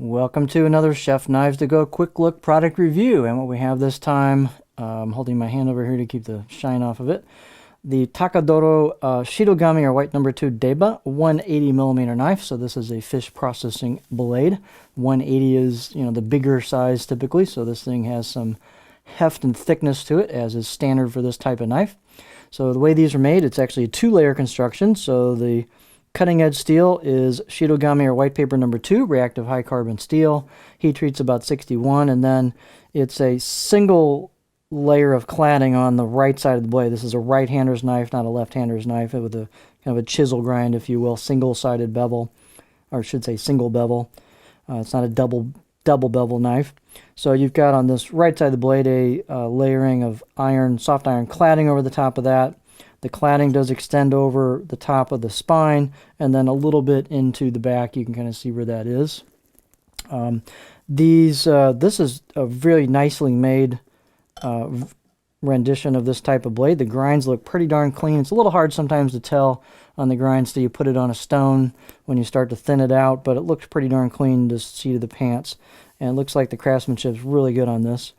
Welcome to another Chef Knives to Go quick look product review. And what we have this time, I'm holding my hand over here to keep the shine off of it. The Tadokoro Shirogami or white number 2 Deba 180 millimeter knife. So this is a fish processing blade. 180 is, the bigger size typically. So this thing has some heft and thickness to it, as is standard for this type of knife. So the way these are made, it's actually a 2-layer construction. So the cutting edge steel is Shirogami or white paper number 2, reactive high carbon steel. Heat treat's about 61, and then it's a single layer of cladding on the right side of the blade. This is a right-hander's knife, not a left-hander's knife, with a kind of a chisel grind, if you will, single-sided bevel, or I should say single bevel. It's not a double bevel knife. So you've got on this right side of the blade a layering of soft iron cladding over the top of that. The cladding does extend over the top of the spine and then a little bit into the back. You can kind of see where that is. This is a really nicely made rendition of this type of blade. The grinds look pretty darn clean. It's a little hard sometimes to tell on the grinds till you put it on a stone when you start to thin it out, but it looks pretty darn clean to see to the pants. And it looks like the craftsmanship is really good on this.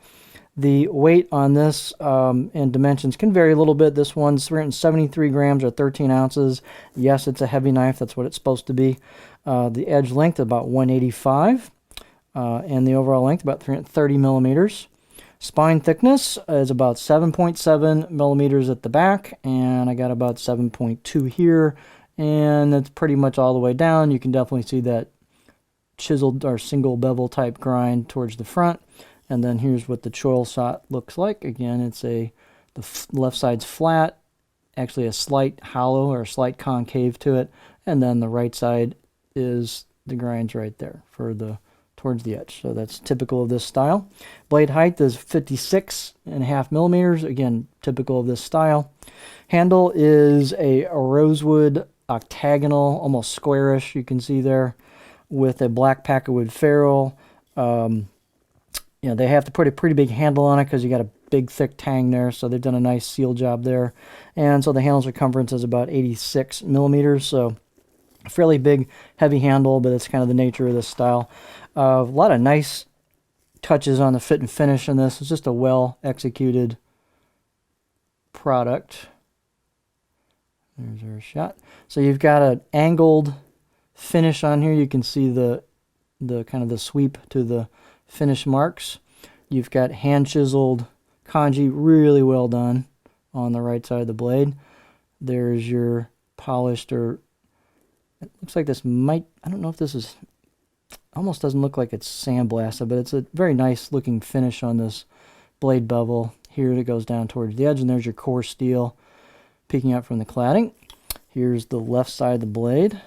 The weight on this and dimensions can vary a little bit. This one's 373 grams or 13 ounces. Yes, it's a heavy knife. That's what it's supposed to be. The edge length about 185 and the overall length about 330 millimeters. Spine thickness is about 7.7 millimeters at the back, and I got about 7.2 here, and that's pretty much all the way down. You can definitely see that chiseled or single bevel type grind towards the front. And then here's what the choil shot looks like. Again, it's the left side's flat, actually a slight hollow or a slight concave to it, and then the right side is the grinds right there for towards the edge. So that's typical of this style. Blade height is 56.5 millimeters. Again, typical of this style. Handle is a rosewood octagonal, almost squarish. You can see there with a black packerwood ferrule. They have to put a pretty big handle on it because you got a big thick tang there, so they've done a nice seal job there. And so the handle circumference is about 86 millimeters, so a fairly big, heavy handle, but it's kind of the nature of this style. A lot of nice touches on the fit and finish in this. It's just a well-executed product. There's our shot. So you've got an angled finish on here. You can see the kind of the sweep to the finish marks. You've got hand chiseled kanji, really well done on the right side of the blade. There's your polished, or it looks like this might, I don't know if this is, almost doesn't look like it's sandblasted, but it's a very nice looking finish on this blade bevel here that goes down towards the edge. And there's your core steel peeking out from the cladding. Here's the left side of the blade.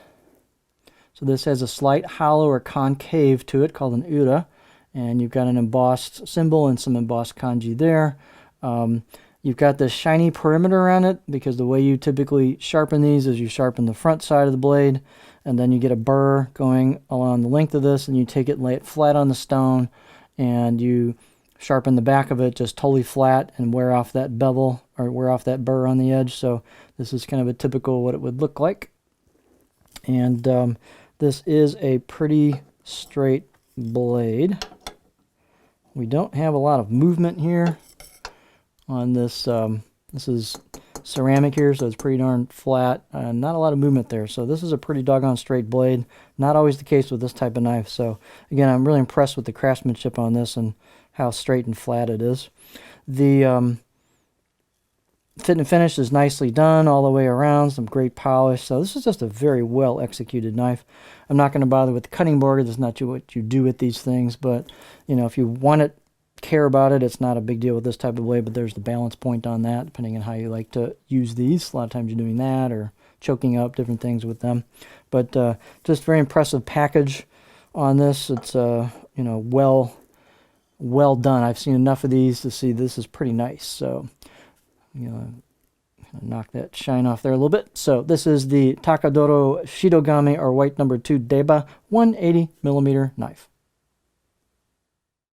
So this has a slight hollow or concave to it called an ura. And you've got an embossed symbol and some embossed kanji there. You've got this shiny perimeter around it because the way you typically sharpen these is you sharpen the front side of the blade, and then you get a burr going along the length of this, and you take it and lay it flat on the stone, and you sharpen the back of it just totally flat and wear off that bevel or wear off that burr on the edge. So this is kind of a typical what it would look like. And this is a pretty straight blade. We don't have a lot of movement here on this. This is ceramic here, so it's pretty darn flat. Not a lot of movement there. So this is a pretty doggone straight blade. Not always the case with this type of knife. So again, I'm really impressed with the craftsmanship on this and how straight and flat it is. The fit and finish is nicely done all the way around. Some great polish. So this is just a very well executed knife. I'm not going to bother with the cutting board. That's not what you do with these things. But, if you want to care about it, it's not a big deal with this type of blade. But there's the balance point on that, depending on how you like to use these. A lot of times you're doing that or choking up different things with them. But just very impressive package on this. It's, well done. I've seen enough of these to see this is pretty nice. So, knock that shine off there a little bit. So this is the Tadokoro Shirogami or white number 2 Deba 180 millimeter knife.